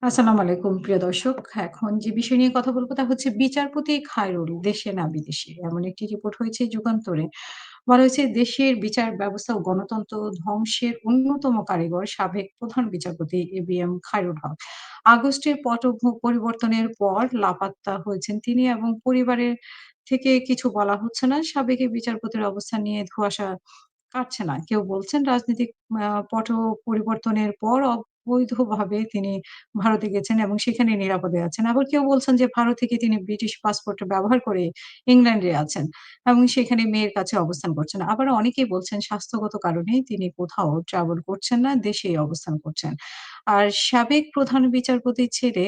আসসালামু আলাইকুম প্রিয় দর্শক। এখন যে বিষয় নিয়ে কথা বলব তা হচ্ছে বিচারপতি খায়রুল দেশে না বিদেশে। এমন একটি রিপোর্ট হয়েছে যুগান্তরে। বলা হয়েছে দেশের বিচার ব্যবস্থা ও গণতন্ত্র ধ্বংসের অন্যতম কারিগর সাবেক প্রধান বিচারপতি এবিএম খায়রুল হক। আগস্টের পরিবর্তনের পর লাপাত্তা হয়েছেন তিনি এবং পরিবারের থেকে কিছু বলা হচ্ছে না। সাবেক এই বিচারপতির অবস্থান নিয়ে ধোঁয়াশা কাটছে না। কেউ বলছেন রাজনৈতিক পট পরিবর্তনের পর অবৈধভাবে তিনি ভারতে গেছেন এবং সেখানে নিরাপদে আছেন। আবার কেউ বলছেন যে ভারত থেকে তিনি ব্রিটিশ পাসপোর্ট ব্যবহার করে ইংল্যান্ডে আছেন এবং সেখানে মেয়ের কাছে অবস্থান করছেন। আবার অনেকেই বলছেন স্বাস্থ্যগত কারণেই তিনি কোথাও ট্রাভেল করছেন না, দেশেই অবস্থান করছেন। আর সাবেক প্রধান বিচারপতির ছেলে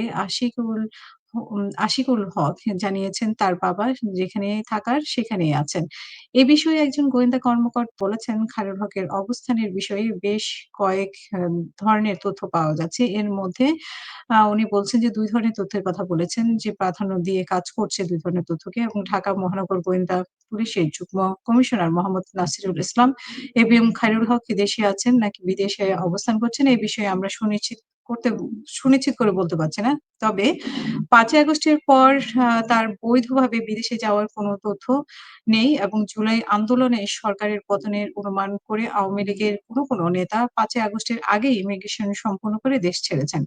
আশিকুল হক জানিয়েছেন তার বাবা যেখানে থাকার সেখানেই আছেন। এ বিষয়ে একজন গোয়েন্দা কর্মকর্তা বলেছেন, খালেদ হকের অবস্থানের বিষয়ে বেশ কয়েক ধরনের তথ্য পাওয়া যাচ্ছে। এর মধ্যে উনি বলছেন যে ২ ধরনের তথ্যের কথা বলেছেন যে প্রাধান্য দিয়ে কাজ করছে ২ ধরনের তথ্যকে এবং ঢাকা মহানগর গোয়েন্দা পুলিশের যুগ্ম কমিশনার মোহাম্মদ নাসিরুল ইসলাম এবিএম খায়রুল হক কি দেশে আছেন নাকি বিদেশে অবস্থান করছেন এই বিষয়ে আমরা সুনিশ্চিত করে বলতে পারছি না। তবে ৫ই আগস্টের পর তার বৈধভাবে বিদেশে যাওয়ার কোনো তথ্য নেই এবং জুলাই আন্দোলনে সরকারের পতনের অনুমান করে আওয়ামী লীগের কোনো নেতা ৫ই আগস্টের আগেই ইমিগ্রেশন সম্পন্ন করে দেশ ছেড়েছেন।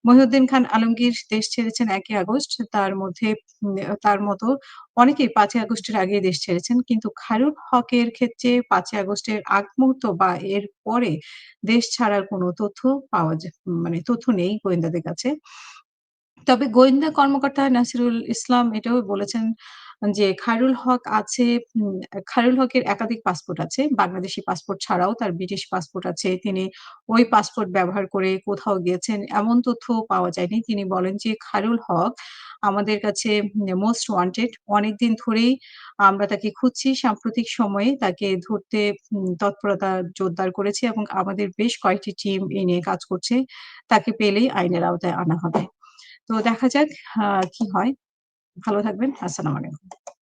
মহিউদ্দিন খান আলমগীর দেশ ছেড়েছেন ১ই আগস্ট। তার মধ্যে তার মতো অনেকেই ৫ই আগস্টের আগেই দেশ ছেড়েছেন। কিন্তু খায়রুল হকের ক্ষেত্রে ৫ই আগস্টের আগ মুহূর্ত বা এর পরে দেশ ছাড়ার কোনো তথ্য পাওয়া মানে তথ্য নেই গোয়েন্দাদের কাছে। তবে গোয়েন্দা কর্মকর্তা নাসিরুল ইসলাম এটাও বলেছেন যে খায়রুল হকের একাধিক পাসপোর্ট আছে। বাংলাদেশি পাসপোর্ট ছাড়াও তার ব্রিটিশ পাসপোর্ট আছে। তিনি ওই পাসপোর্ট ব্যবহার করে কোথাও গিয়েছেন এমন তথ্য পাওয়া যায়নি। তিনি বলেন যে খায়রুল হক আমাদের কাছে মোস্ট ওয়ান্টেড। অনেকদিন ধরেই আমরা তাকে খুঁজছি। সাম্প্রতিক সময়ে তাকে ধরতে তৎপরতা জোরদার করেছি এবং আমাদের বেশ কয়েকটি টিম এ নিয়ে কাজ করছে। তাকে পেলেই আইনের আওতায় আনা হবে। তো দেখা যাক কি হয়। ভালো থাকবেন। আসসালামু আলাইকুম।